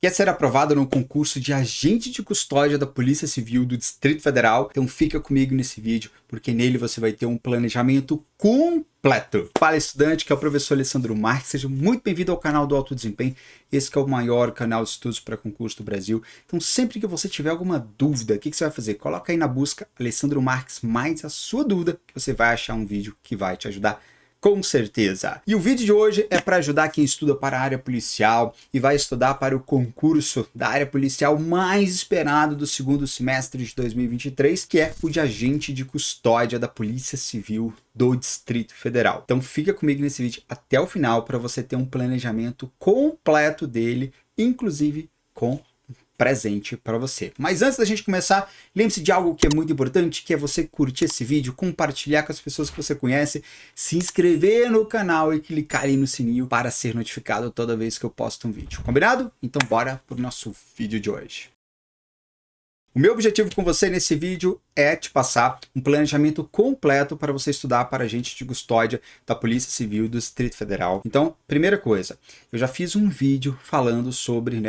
Quer ser aprovado no concurso de agente de custódia da Polícia Civil do Distrito Federal? Então fica comigo nesse vídeo, porque nele você vai ter um planejamento completo. Fala, estudante, que é o professor Alessandro Marques. Seja muito bem-vindo ao canal do Alto Desempenho. Esse que é o maior canal de estudos para concurso do Brasil. Então sempre que você tiver alguma dúvida, o que você vai fazer? Coloca aí na busca Alessandro Marques mais a sua dúvida, que você vai achar um vídeo que vai te ajudar. Com certeza. E o vídeo de hoje é para ajudar quem estuda para a área policial e vai estudar para o concurso da área policial mais esperado do segundo semestre de 2023, que é o de agente de custódia da Polícia Civil do Distrito Federal. Então fica comigo nesse vídeo até o final para você ter um planejamento completo dele, inclusive com presente para você. Mas antes da gente começar, lembre-se de algo que é muito importante, que é você curtir esse vídeo, compartilhar com as pessoas que você conhece, se inscrever no canal e clicar ali no sininho para ser notificado toda vez que eu posto um vídeo. Combinado? Então bora pro nosso vídeo de hoje. O meu objetivo com você nesse vídeo é te passar um planejamento completo para você estudar para agente de custódia da Polícia Civil do Distrito Federal. Então, primeira coisa, eu já fiz um vídeo falando sobre,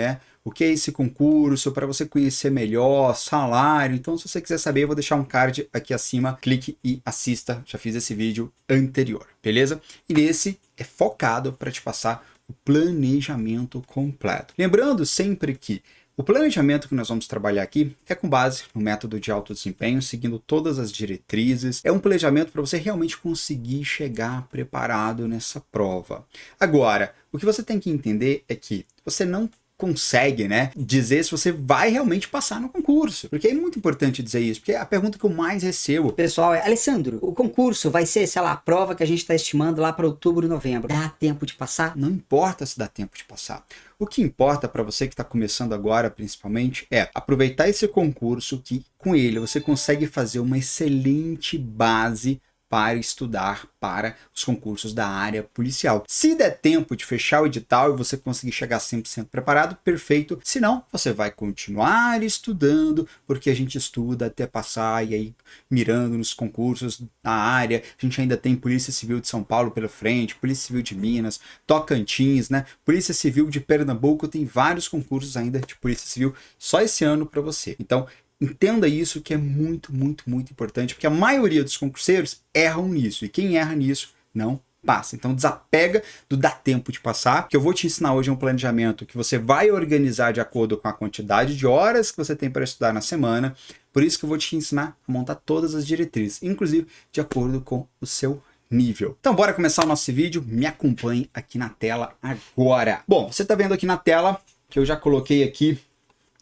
o que é esse concurso, para você conhecer melhor, salário. Então, se você quiser saber, eu vou deixar um card aqui acima, clique e assista. Já fiz esse vídeo anterior, beleza? E nesse é focado para te passar o planejamento completo. Lembrando sempre que o planejamento que nós vamos trabalhar aqui é com base no método de alto desempenho, seguindo todas as diretrizes. É um planejamento para você realmente conseguir chegar preparado nessa prova. Agora, o que você tem que entender é que você não consegue, dizer se você vai realmente passar no concurso. Porque é muito importante dizer isso, porque é a pergunta que eu mais recebo. Pessoal, Alessandro, o concurso vai ser, sei lá, a prova que a gente está estimando lá para outubro e novembro. Dá tempo de passar? Não importa se dá tempo de passar. O que importa para você que está começando agora, principalmente, é aproveitar esse concurso que, com ele, você consegue fazer uma excelente base para estudar para os concursos da área policial. Se der tempo de fechar o edital e você conseguir chegar 100% preparado, perfeito. Se não, você vai continuar estudando, porque a gente estuda até passar e aí mirando nos concursos da área. A gente ainda tem Polícia Civil de São Paulo pela frente, Polícia Civil de Minas, Tocantins, Polícia Civil de Pernambuco, tem vários concursos ainda de Polícia Civil só esse ano para você. Então, entenda isso, que é muito, muito, muito importante, porque a maioria dos concurseiros erram nisso, e quem erra nisso não passa. Então desapega do dá tempo de passar, que eu vou te ensinar hoje um planejamento que você vai organizar de acordo com a quantidade de horas que você tem para estudar na semana. Por isso que eu vou te ensinar a montar todas as diretrizes, inclusive de acordo com o seu nível. Então bora começar o nosso vídeo, me acompanhe aqui na tela agora. Bom, você está vendo aqui na tela que eu já coloquei aqui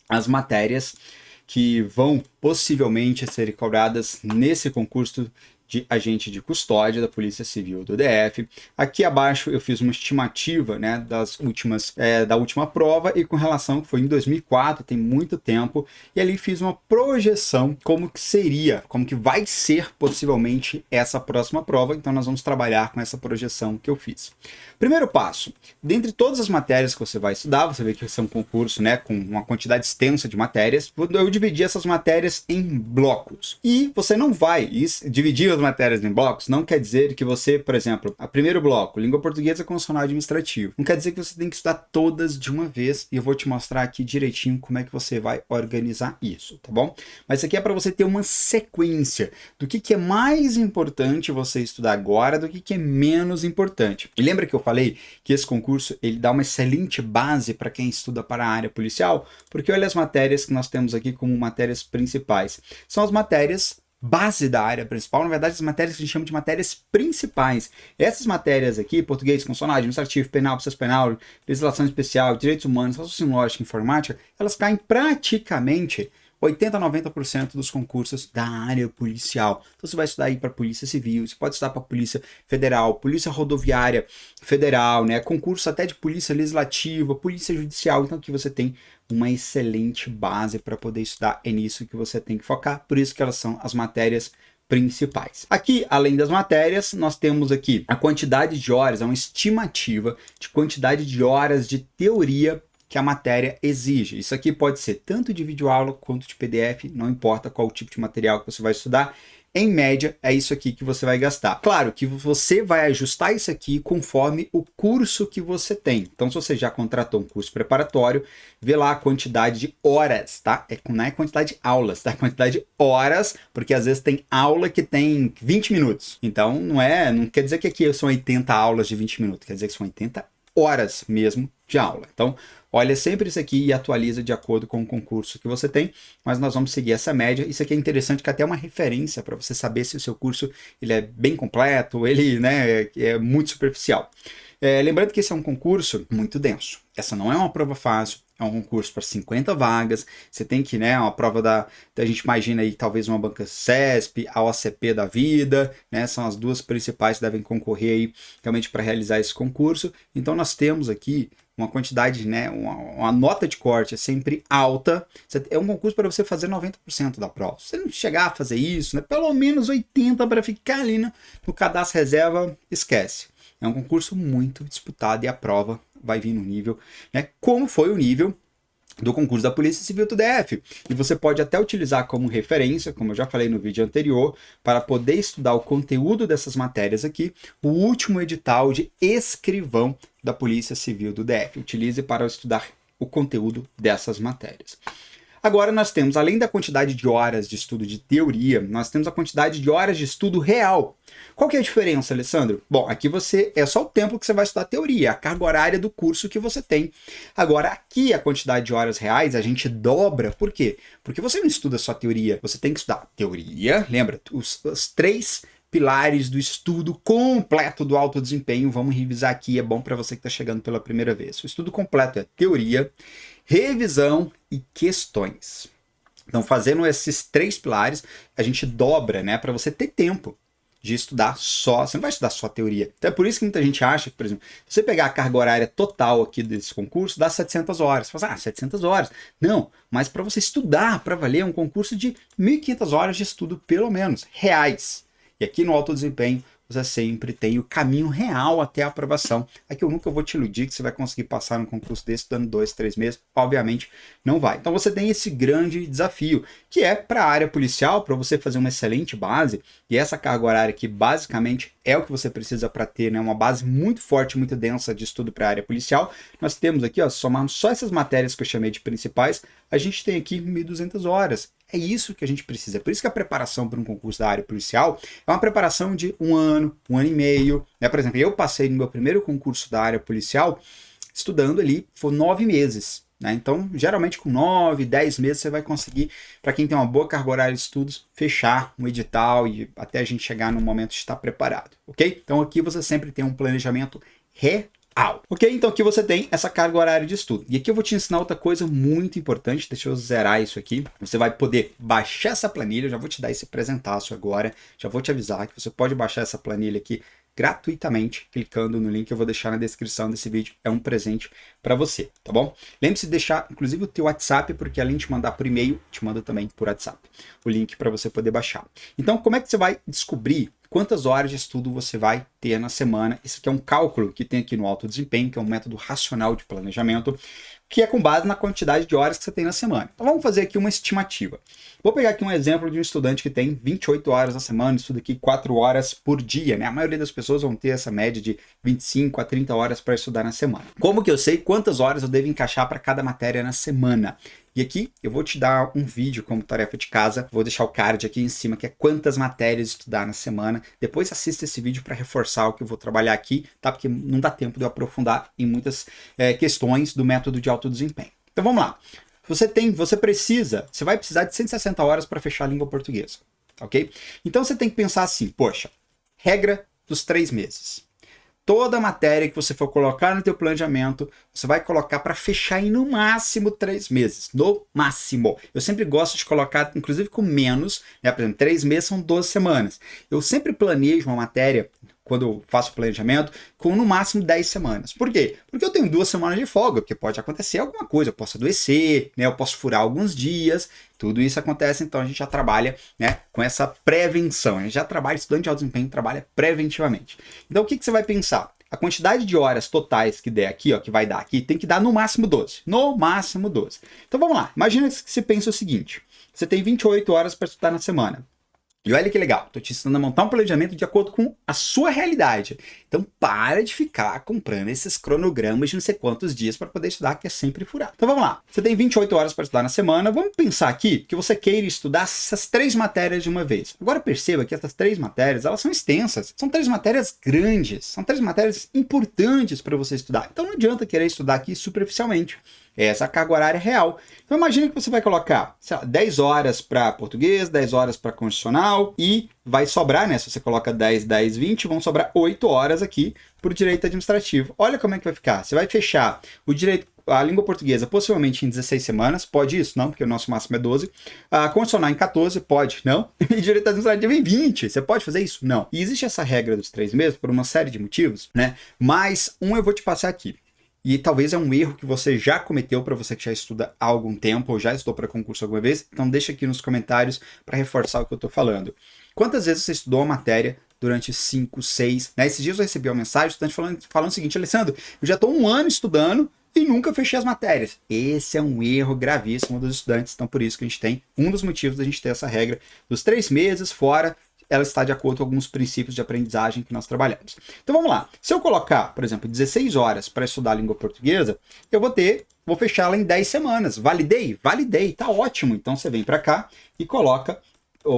as matérias que vão possivelmente ser cobradas nesse concurso de agente de custódia da Polícia Civil do DF. Aqui abaixo eu fiz uma estimativa da última prova e com relação que foi em 2004, tem muito tempo, e ali fiz uma projeção como que seria, como que vai ser possivelmente essa próxima prova. Então nós vamos trabalhar com essa projeção que eu fiz. Primeiro passo, dentre todas as matérias que você vai estudar, você vê que esse é um concurso com uma quantidade extensa de matérias, eu dividi essas matérias em blocos. E você não vai dividir as matérias em blocos, não quer dizer que você, por exemplo, o primeiro bloco, língua portuguesa constitucional administrativo, não quer dizer que você tem que estudar todas de uma vez, e eu vou te mostrar aqui direitinho como é que você vai organizar isso, tá bom? Mas isso aqui é para você ter uma sequência do que é mais importante você estudar agora, do que é menos importante. E lembra que eu falei que esse concurso ele dá uma excelente base para quem estuda para a área policial, porque olha as matérias que nós temos aqui como matérias principais. São as matérias base da área principal, na verdade as matérias que a gente chama de matérias principais. Essas matérias aqui, português, constitucional, administrativo, penal, processo penal, legislação especial, direitos humanos, raciocínio lógico, informática, elas caem praticamente 80% a 90% dos concursos da área policial. Então você vai estudar aí para Polícia Civil, você pode estudar para Polícia Federal, Polícia Rodoviária Federal, concurso até de Polícia Legislativa, Polícia Judicial. Então aqui você tem uma excelente base para poder estudar, é nisso que você tem que focar, por isso que elas são as matérias principais. Aqui, além das matérias, nós temos aqui a quantidade de horas, é uma estimativa de quantidade de horas de teoria que a matéria exige. Isso aqui pode ser tanto de videoaula quanto de PDF, não importa qual tipo de material que você vai estudar, em média, é isso aqui que você vai gastar. Claro que você vai ajustar isso aqui conforme o curso que você tem. Então, se você já contratou um curso preparatório, vê lá a quantidade de horas, tá? Não é quantidade de aulas, tá? É quantidade de horas, porque às vezes tem aula que tem 20 minutos. Então, não quer dizer que aqui são 80 aulas de 20 minutos, quer dizer que são 80 horas mesmo de aula. Então, olha sempre isso aqui e atualiza de acordo com o concurso que você tem, mas nós vamos seguir essa média. Isso aqui é interessante, que é até uma referência para você saber se o seu curso ele é bem completo, ele, né, é muito superficial. Lembrando que esse é um concurso muito denso. Essa não é uma prova fácil, é um concurso para 50 vagas. Você tem que, né, uma prova a gente imagina aí talvez uma banca CESP, a OCP da vida, né, são as duas principais que devem concorrer aí realmente para realizar esse concurso. Então nós temos aqui uma quantidade, né, uma nota de corte é sempre alta. É um concurso para você fazer 90% da prova. Se você não chegar a fazer isso, né, pelo menos 80% para ficar ali no cadastro reserva, esquece. É um concurso muito disputado e a prova vai vir no nível, né, como foi o nível do concurso da Polícia Civil do DF. E você pode até utilizar como referência, como eu já falei no vídeo anterior, para poder estudar o conteúdo dessas matérias aqui, o último edital de escrivão da Polícia Civil do DF. Utilize para estudar o conteúdo dessas matérias. Agora nós temos, além da quantidade de horas de estudo de teoria, nós temos a quantidade de horas de estudo real. Qual que é a diferença, Alessandro? Bom, aqui é só o tempo que você vai estudar teoria, a carga horária do curso que você tem. Agora, aqui a quantidade de horas reais a gente dobra. Por quê? Porque você não estuda só teoria, você tem que estudar teoria, lembra? Os 3 pilares do estudo completo do alto desempenho. Vamos revisar aqui, é bom para você que está chegando pela primeira vez. O estudo completo é teoria, revisão e questões. Então, fazendo esses 3 pilares, a gente dobra, né, para você ter tempo de estudar só, você não vai estudar só teoria. Então é por isso que muita gente acha que, por exemplo, se você pegar a carga horária total aqui desse concurso, dá 700 horas. Você fala, 700 horas. Não, mas para você estudar, para valer, é um concurso de 1.500 horas de estudo, pelo menos, reais. E aqui no alto desempenho, você sempre tem o caminho real até a aprovação. Aqui eu nunca vou te iludir que você vai conseguir passar num concurso desse dando 2, 3 meses. Obviamente não vai. Então você tem esse grande desafio, que é para a área policial, para você fazer uma excelente base. E essa carga horária aqui basicamente é o que você precisa para ter, né, uma base muito forte, muito densa de estudo para a área policial. Nós temos aqui, ó, somando só essas matérias que eu chamei de principais, a gente tem aqui 1.200 horas. É isso que a gente precisa. Por isso que a preparação para um concurso da área policial é uma preparação de 1 ano, 1 ano e meio. Né? Por exemplo, eu passei no meu primeiro concurso da área policial estudando ali, foi 9 meses. Né? Então, geralmente com 9, 10 meses você vai conseguir, para quem tem uma boa carga horária de estudos, fechar um edital e até a gente chegar no momento de estar preparado. Ok? Então aqui você sempre tem um planejamento real. Ok? Então aqui você tem essa carga horária de estudo. E aqui eu vou te ensinar outra coisa muito importante. Deixa eu zerar isso aqui. Você vai poder baixar essa planilha. Eu já vou te dar esse presentaço agora. Já vou te avisar que você pode baixar essa planilha aqui gratuitamente, clicando no link que eu vou deixar na descrição desse vídeo. É um presente para você, tá bom? Lembre-se de deixar, inclusive, o teu WhatsApp, porque além de te mandar por e-mail, te manda também por WhatsApp o link para você poder baixar. Então, como é que você vai descobrir quantas horas de estudo você vai ter na semana? Esse aqui é um cálculo que tem aqui no Alto Desempenho, que é um método racional de planejamento, que é com base na quantidade de horas que você tem na semana. Então vamos fazer aqui uma estimativa. Vou pegar aqui um exemplo de um estudante que tem 28 horas na semana, estuda aqui 4 horas por dia, né? A maioria das pessoas vão ter essa média de 25 a 30 horas para estudar na semana. Como que eu sei quantas horas eu devo encaixar para cada matéria na semana? E aqui eu vou te dar um vídeo como tarefa de casa, vou deixar o card aqui em cima, que é quantas matérias estudar na semana. Depois assista esse vídeo para reforçar o que eu vou trabalhar aqui, tá? Porque não dá tempo de eu aprofundar em muitas questões do método de alto desempenho. Então vamos lá. Você vai precisar de 160 horas para fechar a língua portuguesa, ok? Então você tem que pensar assim, poxa, regra dos 3 meses. Toda matéria que você for colocar no teu planejamento, você vai colocar para fechar em no máximo 3 meses. No máximo. Eu sempre gosto de colocar, inclusive com menos, né? Por exemplo, 3 meses são 12 semanas. Eu sempre planejo uma matéria, quando eu faço o planejamento, com no máximo 10 semanas. Por quê? Porque eu tenho 2 semanas de folga, porque pode acontecer alguma coisa, eu posso adoecer, né? Eu posso furar alguns dias, tudo isso acontece, então a gente já trabalha, né, com essa prevenção. A gente já trabalha, estudante de alto desempenho trabalha preventivamente. Então o que você vai pensar? A quantidade de horas totais que der aqui, ó, que vai dar aqui, tem que dar no máximo 12. No máximo 12. Então vamos lá. Imagina que você pensa o seguinte. Você tem 28 horas para estudar na semana. E olha que legal, estou te ensinando a montar um planejamento de acordo com a sua realidade. Então para de ficar comprando esses cronogramas de não sei quantos dias para poder estudar, que é sempre furado. Então vamos lá, você tem 28 horas para estudar na semana, vamos pensar aqui que você queira estudar essas 3 matérias de uma vez. Agora perceba que essas 3 matérias, elas são extensas, são 3 matérias grandes, são 3 matérias importantes para você estudar. Então não adianta querer estudar aqui superficialmente. Essa é a carga horária real. Então imagine que você vai colocar, sei lá, 10 horas para português, 10 horas para constitucional e vai sobrar, né? Se você coloca 10, 10, 20, vão sobrar 8 horas aqui para o direito administrativo. Olha como é que vai ficar. Você vai fechar o direito, a língua portuguesa possivelmente em 16 semanas, pode isso? Não, porque o nosso máximo é 12. A constitucional em 14, pode? Não. E direito administrativo em 20, você pode fazer isso? Não. E existe essa regra dos 3 meses por uma série de motivos, né? Mas eu vou te passar aqui. E talvez é um erro que você já cometeu para você que já estuda há algum tempo ou já estudou para concurso alguma vez. Então deixa aqui nos comentários para reforçar o que eu estou falando. Quantas vezes você estudou a matéria durante 5, 6, né? Esses dias eu recebi uma mensagem estudante falando o seguinte: Alessandro, eu já estou 1 ano estudando e nunca fechei as matérias. Esse é um erro gravíssimo dos estudantes. Então por isso que a gente tem, um dos motivos da gente ter essa regra dos 3 meses fora, ela está de acordo com alguns princípios de aprendizagem que nós trabalhamos. Então vamos lá. Se eu colocar, por exemplo, 16 horas para estudar a língua portuguesa, eu vou fechá-la em 10 semanas. Validei? Validei, tá ótimo. Então você vem para cá e coloca,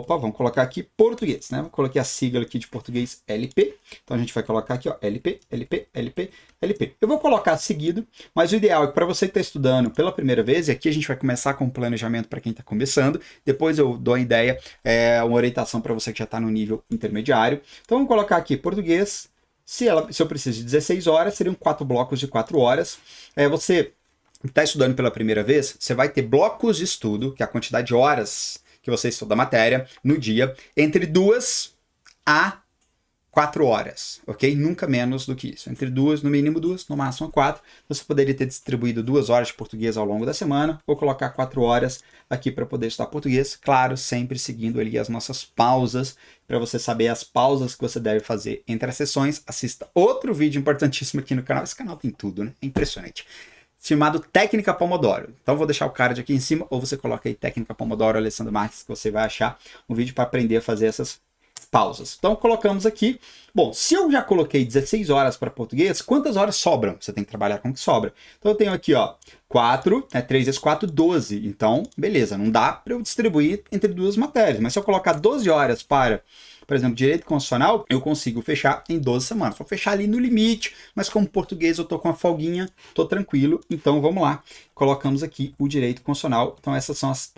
vamos colocar aqui português, né? Eu coloquei a sigla aqui de português LP. Então a gente vai colocar aqui, ó, LP, LP, LP, LP. Eu vou colocar seguido, mas o ideal é que para você que está estudando pela primeira vez, e aqui a gente vai começar com um planejamento para quem está começando, depois eu dou uma ideia, uma orientação para você que já está no nível intermediário. Então vamos colocar aqui português, se eu preciso de 16 horas, seriam 4 blocos de 4 horas. Você está estudando pela primeira vez, você vai ter blocos de estudo, que é a quantidade de horas que você estuda a matéria no dia, entre 2 a 4 horas, ok? Nunca menos do que isso. Entre 2, no mínimo 2, no máximo 4. Você poderia ter distribuído 2 horas de português ao longo da semana, ou colocar 4 horas aqui para poder estudar português. Claro, sempre seguindo ali as nossas pausas, para você saber as pausas que você deve fazer entre as sessões. Assista outro vídeo importantíssimo aqui no canal. Esse canal tem tudo, né? É impressionante. Chamado Técnica Pomodoro. Então vou deixar o card aqui em cima, ou você coloca aí Técnica Pomodoro, Alessandro Marques, que você vai achar um vídeo para aprender a fazer essas pausas. Então colocamos aqui. Bom, se eu já coloquei 16 horas para português, quantas horas sobram? Você tem que trabalhar com o que sobra. Então eu tenho aqui, ó, 4, 3 vezes 4, 12. Então, beleza, não dá para eu distribuir entre 2 matérias. Mas se eu colocar 12 horas para, por exemplo, direito constitucional, eu consigo fechar em 12 semanas. Vou fechar ali no limite, mas como português eu tô com a folguinha, tô tranquilo. Então vamos lá, colocamos aqui o direito constitucional. Então essas são as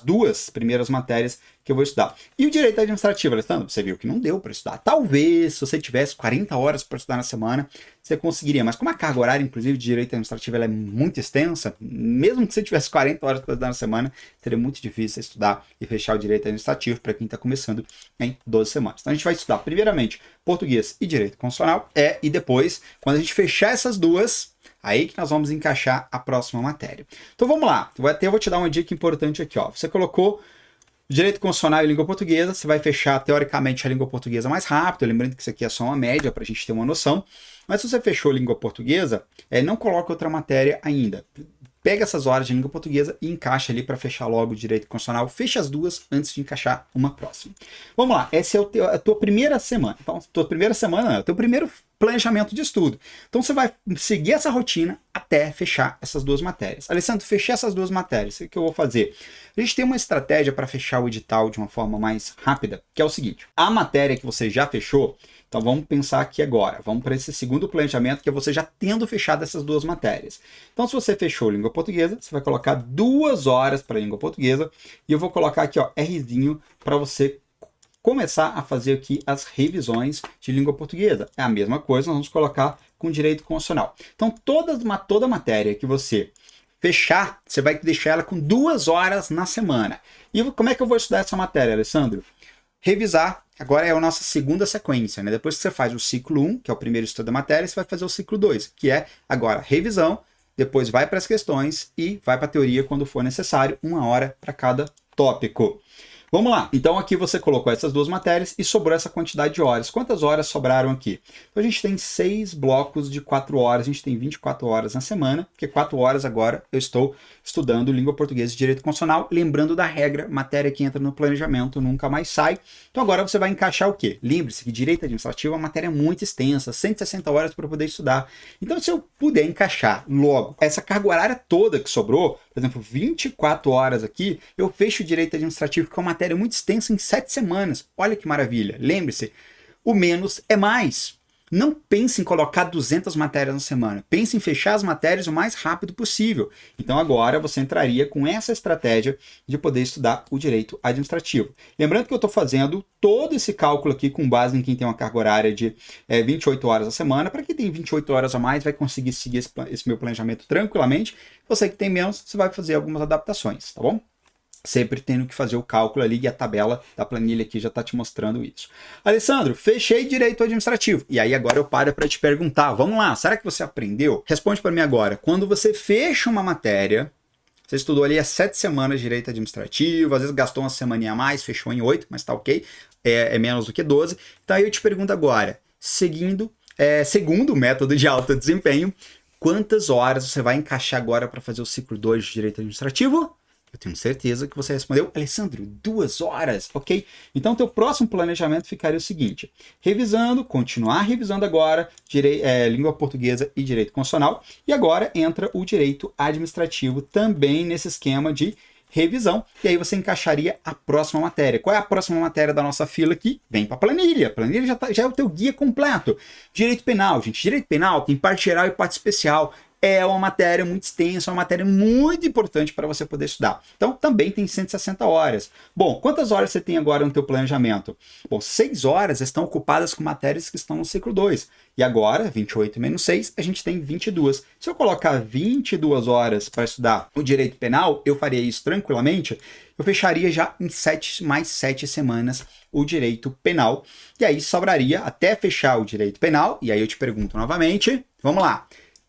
2 primeiras matérias que eu vou estudar. E o direito administrativo, Alessandro, você viu que não deu para estudar. Talvez, se você tivesse 40 horas para estudar na semana, você conseguiria. Mas como a carga horária, inclusive, de direito administrativo ela é muito extensa, mesmo que você tivesse 40 horas para estudar na semana, seria muito difícil estudar e fechar o direito administrativo para quem está começando em 12 semanas. Então a gente vai estudar, primeiramente, português e direito constitucional, e depois, quando a gente fechar essas 2, aí que nós vamos encaixar a próxima matéria. Então vamos lá, eu vou te dar uma dica importante aqui, ó. Você colocou direito constitucional e língua portuguesa, você vai fechar teoricamente a língua portuguesa mais rápido, lembrando que isso aqui é só uma média para a gente ter uma noção, mas se você fechou língua portuguesa, não coloque outra matéria ainda. Pega essas horas de língua portuguesa e encaixa ali para fechar logo o direito constitucional. Fecha as 2 antes de encaixar uma próxima. Vamos lá, essa é a tua primeira semana. Então, tua primeira semana é o teu primeiro planejamento de estudo. Então, você vai seguir essa rotina até fechar essas 2 matérias. Alessandro, fechei essas 2 matérias. O que eu vou fazer? A gente tem uma estratégia para fechar o edital de uma forma mais rápida, que é o seguinte. A matéria que você já fechou, então vamos pensar aqui agora, vamos para esse segundo planejamento, que é você já tendo fechado essas 2 matérias. Então se você fechou língua portuguesa, você vai colocar 2 horas para língua portuguesa, e eu vou colocar aqui, ó, Rzinho, para você começar a fazer aqui as revisões de língua portuguesa. É a mesma coisa, nós vamos colocar com direito constitucional. Então toda matéria que você fechar, você vai deixar ela com 2 horas na semana. E como é que eu vou estudar essa matéria, Alessandro? Revisar, agora é a nossa segunda sequência, né? Depois que você faz o ciclo 1, que é o primeiro estudo da matéria, você vai fazer o ciclo 2, que é agora revisão, depois vai para as questões e vai para a teoria quando for necessário, 1 hora para cada tópico. Vamos lá. Então aqui você colocou essas duas matérias e sobrou essa quantidade de horas. Quantas horas sobraram aqui? Então a gente tem 6 blocos de 4 horas, a gente tem 24 horas na semana, porque 4 horas agora eu estou estudando língua portuguesa e direito constitucional, lembrando da regra, matéria que entra no planejamento nunca mais sai. Então agora você vai encaixar o quê? Lembre-se que direito administrativo é uma matéria muito extensa, 160 horas para poder estudar. Então se eu puder encaixar logo essa carga horária toda que sobrou, por exemplo, 24 horas aqui, eu fecho o direito administrativo, que é uma matéria muito extensa, em 7 semanas. Olha que maravilha. Lembre-se, o menos é mais. Não pense em colocar 200 matérias na semana. Pense em fechar as matérias o mais rápido possível. Então agora você entraria com essa estratégia de poder estudar o direito administrativo. Lembrando que eu estou fazendo todo esse cálculo aqui com base em quem tem uma carga horária de 28 horas a semana. Para quem tem 28 horas a mais, vai conseguir seguir esse meu planejamento tranquilamente. Você que tem menos, você vai fazer algumas adaptações, tá bom? Sempre tendo que fazer o cálculo ali, e a tabela da planilha aqui já está te mostrando isso. Alessandro, fechei direito administrativo. E aí agora eu paro para te perguntar, vamos lá, será que você aprendeu? Responde para mim agora. Quando você fecha uma matéria, você estudou ali há 7 semanas de direito administrativo, às vezes gastou uma semaninha a mais, fechou em 8, mas tá ok, é menos do que 12. Então aí eu te pergunto agora, segundo o método de alto desempenho, quantas horas você vai encaixar agora para fazer o ciclo 2 de direito administrativo? Eu tenho certeza que você respondeu, Alessandro, 2 horas, ok? Então, teu próximo planejamento ficaria o seguinte, continuar revisando agora língua portuguesa e direito constitucional, e agora entra o direito administrativo também nesse esquema de revisão, e aí você encaixaria a próxima matéria. Qual é a próxima matéria da nossa fila aqui? Vem para a planilha. A planilha já é o teu guia completo. Direito penal, gente. Direito penal tem parte geral e parte especial. É uma matéria muito extensa, uma matéria muito importante para você poder estudar. Então, também tem 160 horas. Bom, quantas horas você tem agora no teu planejamento? Bom, 6 horas estão ocupadas com matérias que estão no ciclo 2. E agora, 28 menos 6, a gente tem 22. Se eu colocar 22 horas para estudar o direito penal, eu faria isso tranquilamente. Eu fecharia já em mais 7 semanas o direito penal. E aí sobraria até fechar o direito penal. E aí eu te pergunto novamente, vamos lá.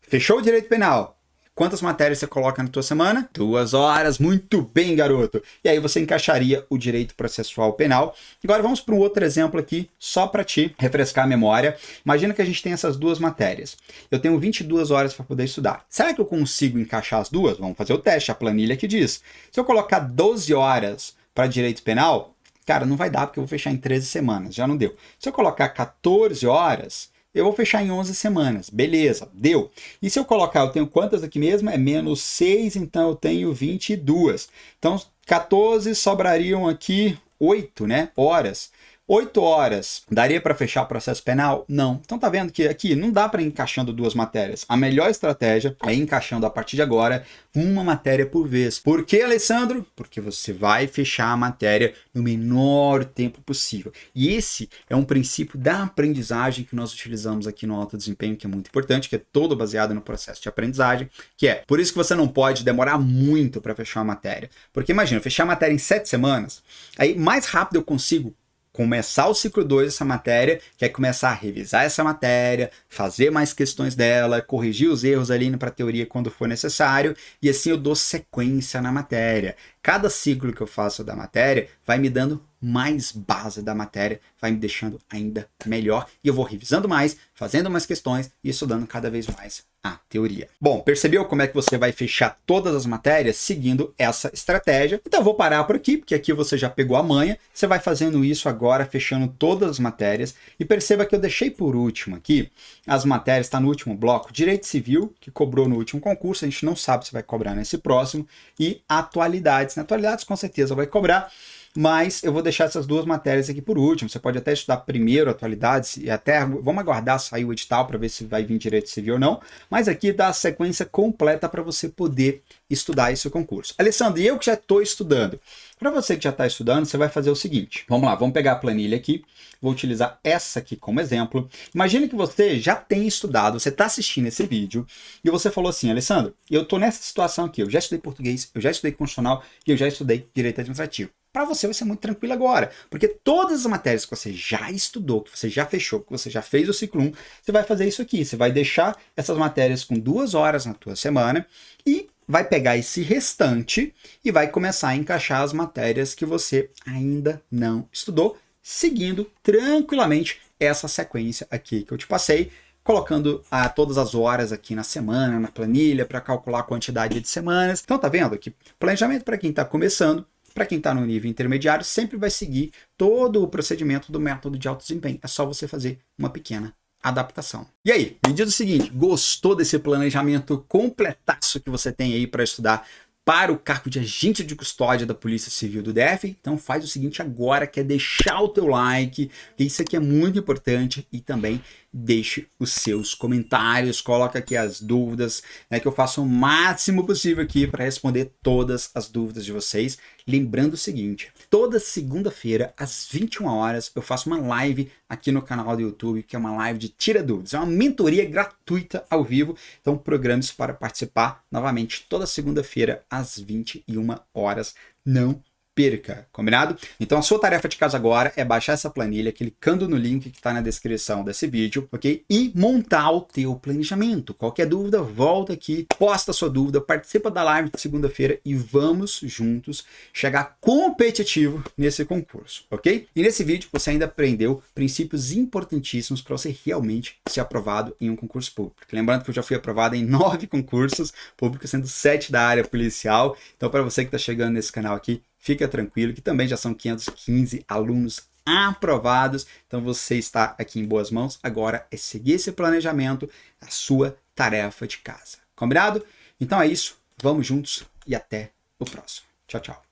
Fechou o direito penal? Quantas matérias você coloca na tua semana? 2 horas, muito bem, garoto. E aí você encaixaria o direito processual penal. Agora vamos para um outro exemplo aqui, só para te refrescar a memória. Imagina que a gente tem essas duas matérias. Eu tenho 22 horas para poder estudar. Será que eu consigo encaixar as duas? Vamos fazer o teste, a planilha que diz. Se eu colocar 12 horas para direito penal, cara, não vai dar porque eu vou fechar em 13 semanas, já não deu. Se eu colocar 14 horas... eu vou fechar em 11 semanas. Beleza, deu. E se eu colocar, eu tenho quantas aqui mesmo? É menos 6, então eu tenho 22. Então, 14 sobrariam aqui 8, né? Horas. 8 horas, daria para fechar o processo penal? Não. Então tá vendo que aqui não dá para ir encaixando duas matérias. A melhor estratégia é ir encaixando a partir de agora uma matéria por vez. Por que, Alessandro? Porque você vai fechar a matéria no menor tempo possível. E esse é um princípio da aprendizagem que nós utilizamos aqui no alto desempenho, que é muito importante, que é todo baseado no processo de aprendizagem, que é, por isso que você não pode demorar muito para fechar a matéria. Porque imagina, fechar a matéria em 7 semanas, aí mais rápido eu consigo começar o ciclo 2 dessa matéria, que é começar a revisar essa matéria, fazer mais questões dela, corrigir os erros ali para a teoria quando for necessário, e assim eu dou sequência na matéria. Cada ciclo que eu faço da matéria vai me dando mais base da matéria, vai me deixando ainda melhor, e eu vou revisando mais, fazendo mais questões e estudando cada vez mais a teoria. Bom, percebeu como é que você vai fechar todas as matérias seguindo essa estratégia? Então eu vou parar por aqui, porque aqui você já pegou a manha, você vai fazendo isso agora, fechando todas as matérias, e perceba que eu deixei por último aqui, as matérias, está no último bloco, Direito Civil, que cobrou no último concurso, a gente não sabe se vai cobrar nesse próximo, e Atualidades. Na Atualidades com certeza vai cobrar, mas eu vou deixar essas duas matérias aqui por último. Você pode até estudar primeiro Atualidades e até vamos aguardar sair o edital para ver se vai vir Direito Civil ou não, mas aqui dá a sequência completa para você poder estudar esse concurso. Alessandro, e eu que já estou estudando? Para você que já está estudando, você vai fazer o seguinte, vamos lá, vamos pegar a planilha aqui, vou utilizar essa aqui como exemplo. Imagine que você já tem estudado, você está assistindo esse vídeo e você falou assim, Alessandro, eu estou nessa situação aqui, eu já estudei português, eu já estudei constitucional e eu já estudei direito administrativo. Para você vai ser muito tranquilo agora, porque todas as matérias que você já estudou, que você já fechou, que você já fez o ciclo 1, você vai fazer isso aqui, você vai deixar essas matérias com 2 horas na tua semana e vai pegar esse restante e vai começar a encaixar as matérias que você ainda não estudou, seguindo tranquilamente essa sequência aqui que eu te passei, colocando todas as horas aqui na semana, na planilha, para calcular a quantidade de semanas. Então tá vendo aqui? Planejamento para quem está começando, para quem está no nível intermediário, sempre vai seguir todo o procedimento do método de alto desempenho. É só você fazer uma pequena adaptação. E aí, me diz o seguinte, gostou desse planejamento completaço que você tem aí para estudar para o cargo de agente de custódia da Polícia Civil do DF? Então faz o seguinte agora, que é deixar o teu like, que isso aqui é muito importante, e também deixe os seus comentários, coloca aqui as dúvidas, né, que eu faço o máximo possível aqui para responder todas as dúvidas de vocês. Lembrando o seguinte, toda segunda-feira às 21 horas eu faço uma live aqui no canal do YouTube, que é uma live de Tira Dúvidas, é uma mentoria gratuita ao vivo, então programe-se para participar novamente toda segunda-feira às 21 horas, não perca, combinado? Então a sua tarefa de casa agora é baixar essa planilha clicando no link que está na descrição desse vídeo, ok? E montar o teu planejamento. Qualquer dúvida, volta aqui, posta a sua dúvida, participa da live de segunda-feira e vamos juntos chegar competitivo nesse concurso, ok? E nesse vídeo você ainda aprendeu princípios importantíssimos para você realmente ser aprovado em um concurso público. Lembrando que eu já fui aprovado em 9 concursos públicos, sendo 7 da área policial. Então para você que está chegando nesse canal aqui, fica tranquilo que também já são 515 alunos aprovados, então você está aqui em boas mãos. Agora é seguir esse planejamento, a sua tarefa de casa. Combinado? Então é isso, vamos juntos e até o próximo. Tchau, tchau.